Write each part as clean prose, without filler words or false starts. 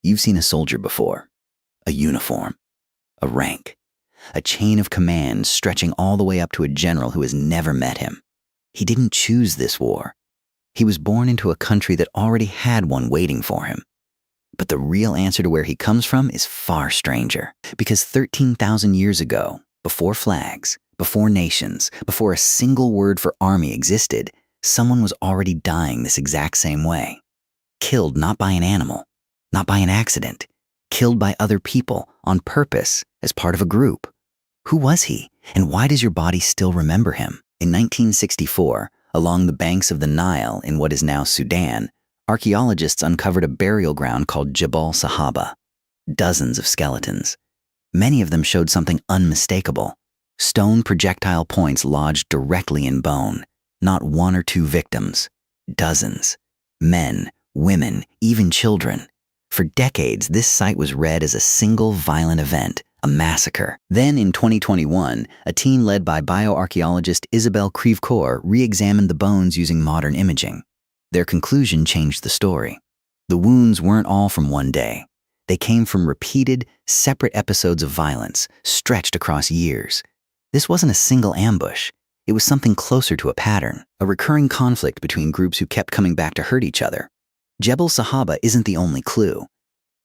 You've seen a soldier before. A uniform. A rank. A chain of command stretching all the way up to a general who has never met him. He didn't choose this war. He was born into a country that already had one waiting for him. But the real answer to where he comes from is far stranger. Because 13,000 years ago, before flags, before nations, before a single word for army existed, someone was already dying this exact same way. Killed not by an animal, not by an accident, killed by other people on purpose as part of a group. Who was he, and why does your body still remember him? In 1964, along the banks of the Nile in what is now Sudan, archaeologists uncovered a burial ground called Jebel Sahaba. Dozens of skeletons. Many of them showed something unmistakable. Stone projectile points lodged directly in bone. Not one or two victims. Dozens. Men, women, even children. For decades, this site was read as a single violent event, a massacre. Then in 2021, a team led by bioarchaeologist Crevecoeur re-examined the bones using modern imaging. Their conclusion changed the story. The wounds weren't all from one day. They came from repeated, separate episodes of violence, stretched across years. This wasn't a single ambush. It was something closer to a pattern, a recurring conflict between groups who kept coming back to hurt each other. Jebel Sahaba isn't the only clue.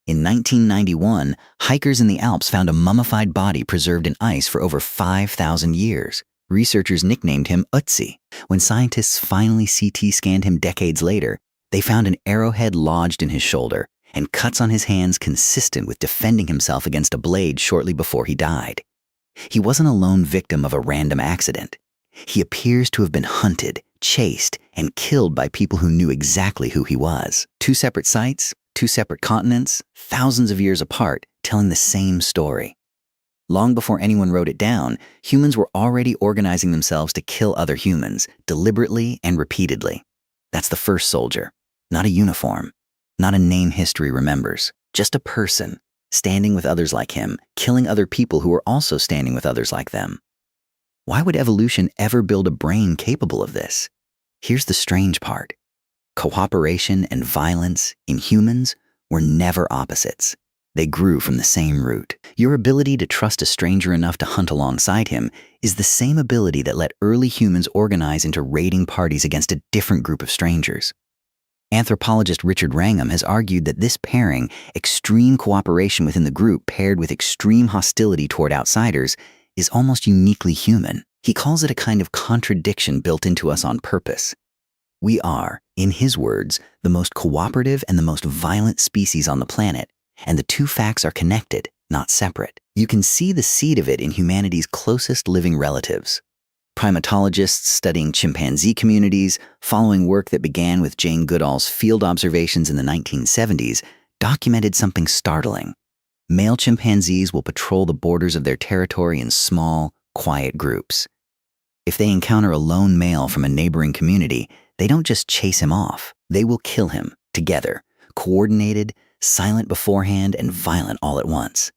In 1991, hikers in the Alps found a mummified body preserved in ice for over 5,000 years. Researchers nicknamed him Ötzi. When scientists finally CT scanned him decades later, they found an arrowhead lodged in his shoulder and cuts on his hands consistent with defending himself against a blade shortly before he died. He wasn't a lone victim of a random accident. He appears to have been hunted, chased, and killed by people who knew exactly who he was. Two separate sites, two separate continents, thousands of years apart, telling the same story. Long before anyone wrote it down, humans were already organizing themselves to kill other humans, deliberately and repeatedly. That's the first soldier. Not a uniform. Not a name history remembers. Just a person, standing with others like him, killing other people who were also standing with others like them. Why would evolution ever build a brain capable of this? Here's the strange part. Cooperation and violence in humans were never opposites. They grew from the same root. Your ability to trust a stranger enough to hunt alongside him is the same ability that let early humans organize into raiding parties against a different group of strangers. Anthropologist Richard Wrangham has argued that this pairing, extreme cooperation within the group paired with extreme hostility toward outsiders, is almost uniquely human. He calls it a kind of contradiction built into us on purpose. We are, in his words, the most cooperative and the most violent species on the planet, and the two facts are connected, not separate. You can see the seed of it in humanity's closest living relatives. Primatologists studying chimpanzee communities, following work that began with Jane Goodall's field observations in the 1970s, documented something startling. Male chimpanzees will patrol the borders of their territory in small, quiet groups. If they encounter a lone male from a neighboring community, they don't just chase him off. They will kill him, together, coordinated, silent beforehand, and violent all at once.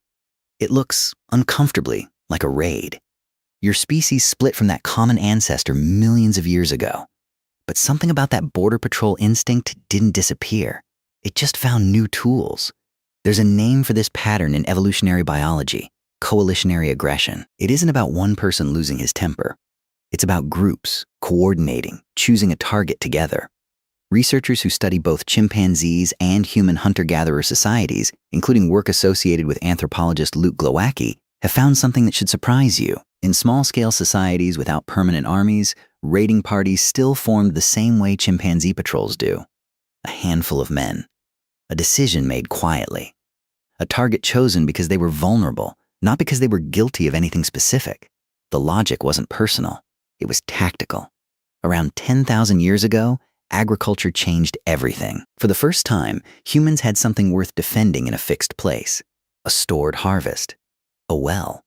It looks, uncomfortably, like a raid. Your species split from that common ancestor millions of years ago. But something about that border patrol instinct didn't disappear. It just found new tools. There's a name for this pattern in evolutionary biology: coalitionary aggression. It isn't about one person losing his temper. It's about groups, coordinating, choosing a target together. Researchers who study both chimpanzees and human hunter-gatherer societies, including work associated with anthropologist Luke Glowacki, have found something that should surprise you. In small-scale societies without permanent armies, raiding parties still formed the same way chimpanzee patrols do. A handful of men. A decision made quietly. A target chosen because they were vulnerable, not because they were guilty of anything specific. The logic wasn't personal. It was tactical. Around 10,000 years ago, agriculture changed everything. For the first time, humans had something worth defending in a fixed place. A stored harvest. A well.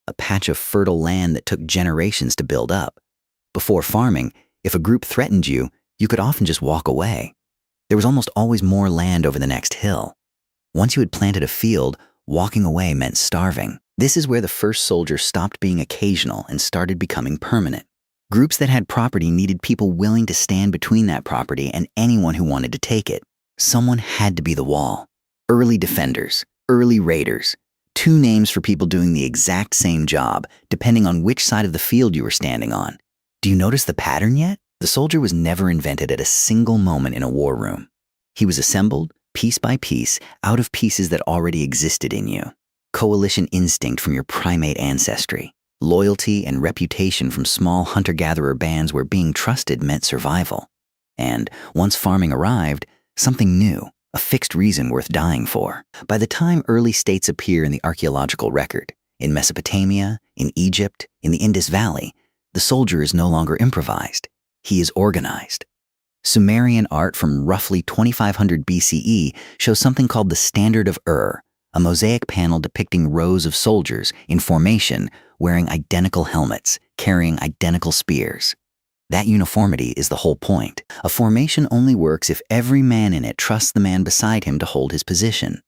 A patch of fertile land that took generations to build up. Before farming, if a group threatened you, you could often just walk away. There was almost always more land over the next hill. Once you had planted a field, walking away meant starving. This is where the first soldier stopped being occasional and started becoming permanent. Groups that had property needed people willing to stand between that property and anyone who wanted to take it. Someone had to be the wall. Early defenders, early raiders. Two names for people doing the exact same job, depending on which side of the field you were standing on. Do you notice the pattern yet? The soldier was never invented at a single moment in a war room. He was assembled, piece by piece, out of pieces that already existed in you. Coalition instinct from your primate ancestry. Loyalty and reputation from small hunter-gatherer bands where being trusted meant survival. And once farming arrived, something new, a fixed reason worth dying for. By the time early states appear in the archaeological record, in Mesopotamia, in Egypt, in the Indus Valley, the soldier is no longer improvised. He is organized. Sumerian art from roughly 2500 BCE shows something called the Standard of a mosaic panel depicting rows of soldiers in formation wearing identical helmets, carrying identical spears. That uniformity is the whole point. A formation only works if every man in it trusts the man beside him to hold his position.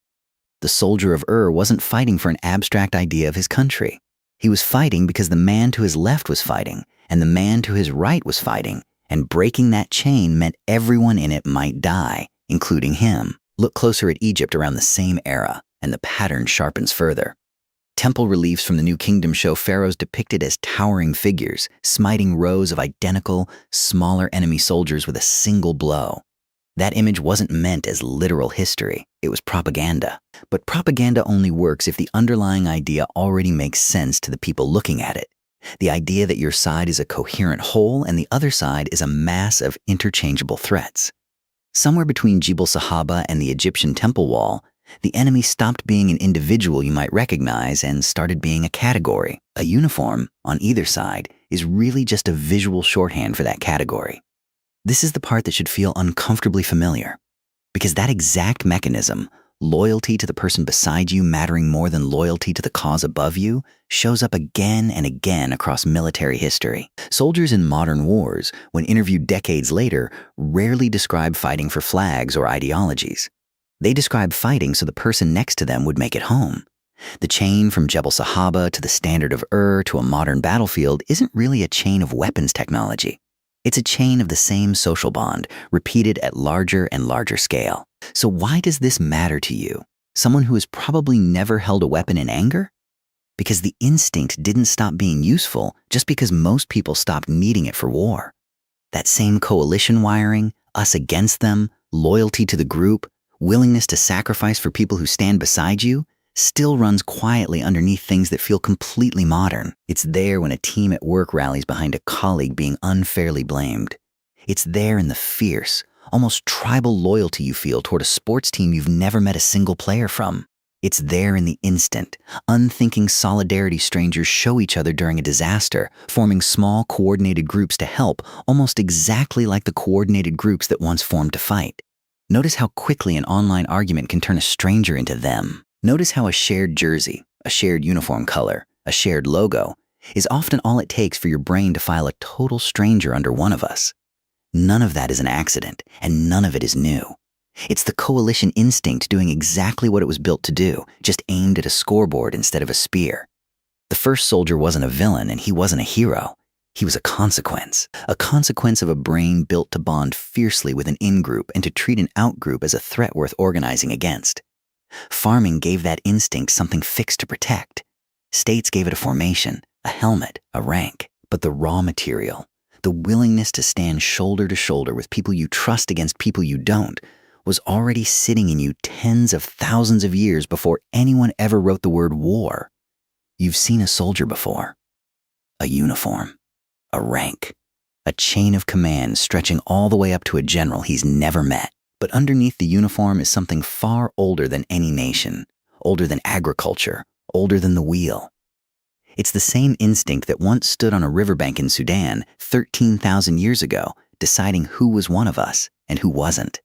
The soldier of wasn't fighting for an abstract idea of his country. He was fighting because the man to his left was fighting, and the man to his right was fighting, and breaking that chain meant everyone in it might die, including him. Look closer at Egypt around the same era, and the pattern sharpens further. Temple reliefs from the New Kingdom show pharaohs depicted as towering figures, smiting rows of identical, smaller enemy soldiers with a single blow. That image wasn't meant as literal history, it was propaganda. But propaganda only works if the underlying idea already makes sense to the people looking at it. The idea that your side is a coherent whole and the other side is a mass of interchangeable threats. Somewhere between Jebel Sahaba and the Egyptian temple wall, the enemy stopped being an individual you might recognize and started being a category. A uniform, on either side, is really just a visual shorthand for that category. This is the part that should feel uncomfortably familiar, because that exact mechanism, loyalty to the person beside you mattering more than loyalty to the cause above you, shows up again and again across military history. Soldiers in modern wars, when interviewed decades later, rarely describe fighting for flags or ideologies. They describe fighting so the person next to them would make it home. The chain from Jebel Sahaba to the Standard of to a modern battlefield isn't really a chain of weapons technology. It's a chain of the same social bond, repeated at larger and larger scale. So why does this matter to you? Someone who has probably never held a weapon in anger? Because the instinct didn't stop being useful just because most people stopped needing it for war. That same coalition wiring, us against them, loyalty to the group, willingness to sacrifice for people who stand beside you, still runs quietly underneath things that feel completely modern. It's there when a team at work rallies behind a colleague being unfairly blamed. It's there in the fierce, almost tribal loyalty you feel toward a sports team you've never met a single player from. It's there in the instant, unthinking solidarity strangers show each other during a disaster, forming small coordinated groups to help, almost exactly like the coordinated groups that once formed to fight. Notice how quickly an online argument can turn a stranger into them. Notice how a shared jersey, a shared uniform color, a shared logo is often all it takes for your brain to file a total stranger under one of us. None of that is an accident, and none of it is new. It's the coalition instinct doing exactly what it was built to do, just aimed at a scoreboard instead of a spear. The first soldier wasn't a villain, and he wasn't a hero. He was a consequence of a brain built to bond fiercely with an in-group and to treat an out-group as a threat worth organizing against. Farming gave that instinct something fixed to protect. States gave it a formation, a helmet, a rank. But the raw material, the willingness to stand shoulder to shoulder with people you trust against people you don't, was already sitting in you tens of thousands of years before anyone ever wrote the word war. You've seen a soldier before. A uniform. A rank, a chain of command stretching all the way up to a general he's never met. But underneath the uniform is something far older than any nation, older than agriculture, older than the wheel. It's the same instinct that once stood on a riverbank in Sudan 13,000 years ago, deciding who was one of us and who wasn't.